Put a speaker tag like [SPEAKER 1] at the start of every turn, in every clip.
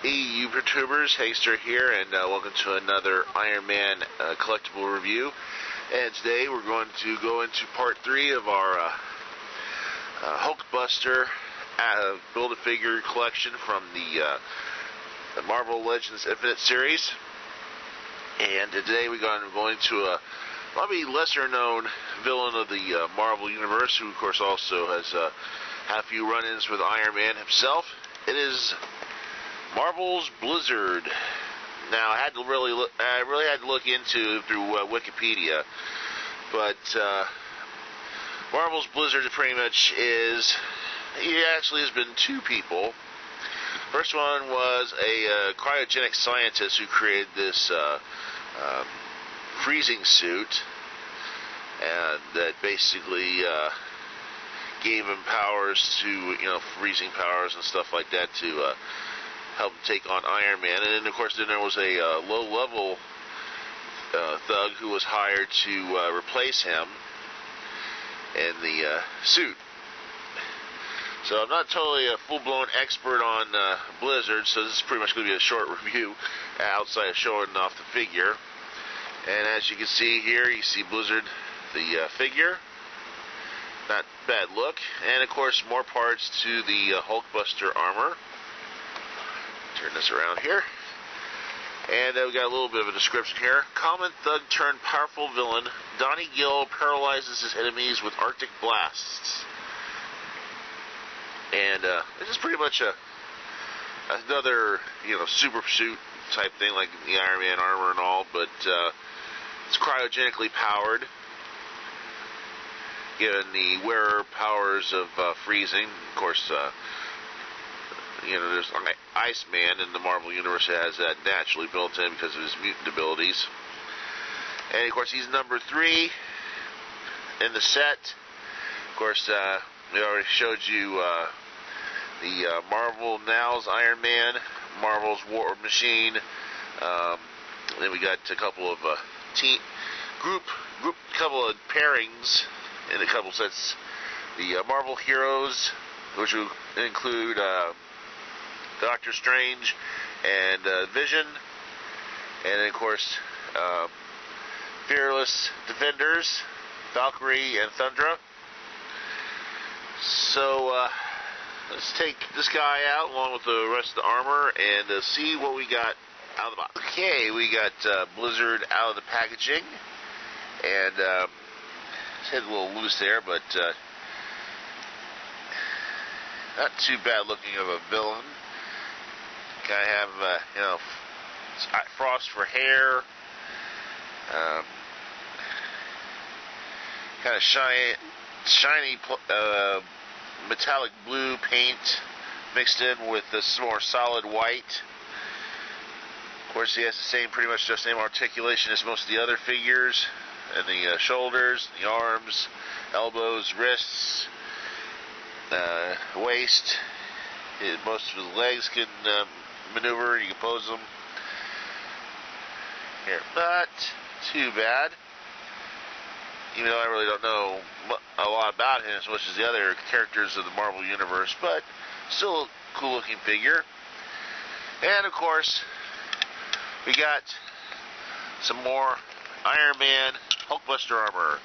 [SPEAKER 1] Hey YouTubers, Hankster here, and welcome to another Iron Man collectible review. And today we're going to go into part 3 of our Hulkbuster Build-A-Figure collection from the Marvel Legends Infinite series. And today we're going to go into a probably lesser known villain of the Marvel Universe, who of course also has had a few run-ins with Iron Man himself. It is Marvel's Blizzard. Now, I really had to look into through Wikipedia, but Marvel's Blizzard pretty much he actually has been two people. First one was a cryogenic scientist who created this freezing suit, and that basically gave him powers to, freezing powers and stuff like that to help him take on Iron Man. And then, of course, there was a low-level thug who was hired to replace him in the suit. So I'm not totally a full-blown expert on Blizzard, so this is pretty much going to be a short review outside of showing off the figure. And as you can see here, you see Blizzard, the figure. Not bad look. And, of course, more parts to the Hulkbuster armor. Turn this around here. And we got a little bit of a description here. Common thug turned powerful villain, Donnie Gill paralyzes his enemies with Arctic blasts. And this is pretty much another, super suit type thing like the Iron Man armor and all, but it's cryogenically powered, given the wearer powers of freezing. Of course, there's Iceman in the Marvel Universe that has that naturally built in because of his mutant abilities. And, of course, he's number 3 in the set. Of course, we already showed you the Marvel Now's Iron Man, Marvel's War Machine. Then we got a couple of couple of pairings in a couple sets. The Marvel Heroes, which will include Doctor Strange and Vision, and then, of course, Fearless Defenders, Valkyrie and Thundra. So let's take this guy out along with the rest of the armor and see what we got out of the box. Okay, we got Blizzard out of the packaging, and his head a little loose there, but not too bad looking of a villain. Kind of have, frost for hair, kind of shiny metallic blue paint mixed in with this more solid white. Of course, he has pretty much the same articulation as most of the other figures, and the shoulders, the arms, elbows, wrists, waist. Most of his legs can maneuver. You can pose them. Here, not too bad. Even though I really don't know a lot about him as much as the other characters of the Marvel Universe, but still a cool-looking figure. And, of course, we got some more Iron Man Hulkbuster armor.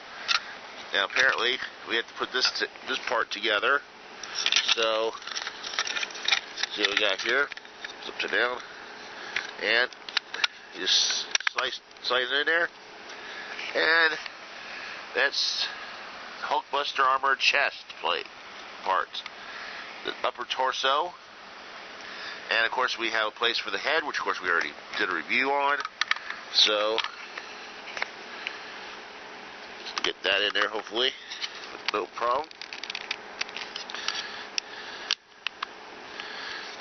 [SPEAKER 1] Now, apparently, we have to put this part together. So, see what we got here. It's upside down. And you just slide it in there. And that's Hulkbuster armor chest plate parts. The upper torso. And, of course, we have a place for the head, which, of course, we already did a review on. So, let's get that in there, hopefully. No problem.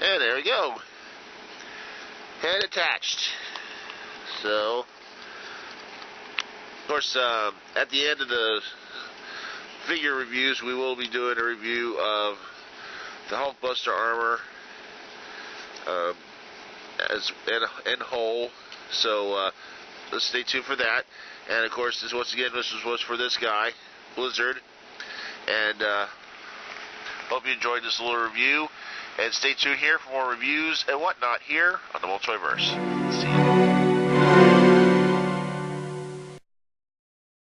[SPEAKER 1] And there we go. Head attached. So, of course, at the end of the figure reviews, we will be doing a review of the Hulkbuster armor in whole. So, let's stay tuned for that. And, of course, this was for this guy, Blizzard. And Hope you enjoyed this little review, and stay tuned here for more reviews and whatnot here on the Multiverse. See you.